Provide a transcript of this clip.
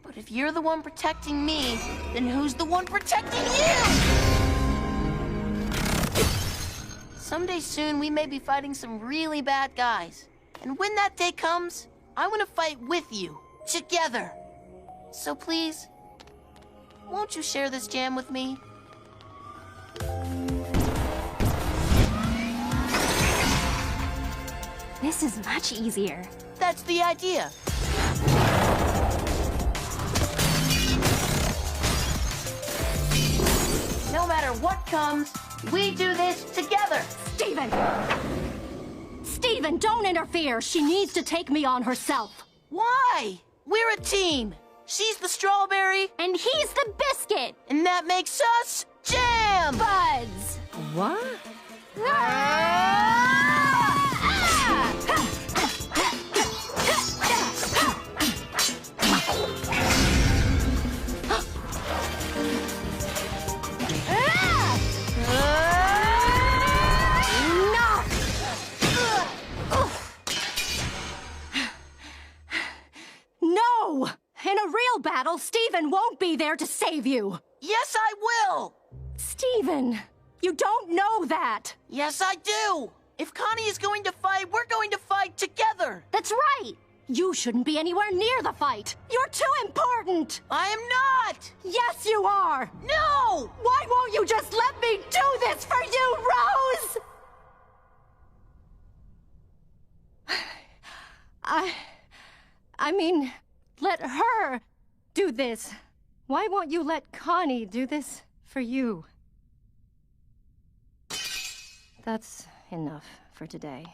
But if you're the one protecting me, then who's the one protecting you? Someday soon, we may be fighting some really bad guys. And when that day comes, I want to fight with you, together. So please, won't you share this jam with me? This is much easier. That's the idea. No matter what comes, we do this together. Steven! Steven, don't interfere. She needs to take me on herself. Why? We're a team. She's the strawberry, And he's the biscuit. and that makes us jam! Buds. What? No! In a real battle, Steven won't be there to save you. Yes, I will! Steven, you don't know that. Yes, I do! If Connie is going to fight, we're going to fight together! That's right. You shouldn't be anywhere near the fight. You're too important. I am not! Yes, you are. No! Why won't you just let me do this for you, Rose? I mean, let her do this. Why won't you let Connie do this for you? That's enough for today.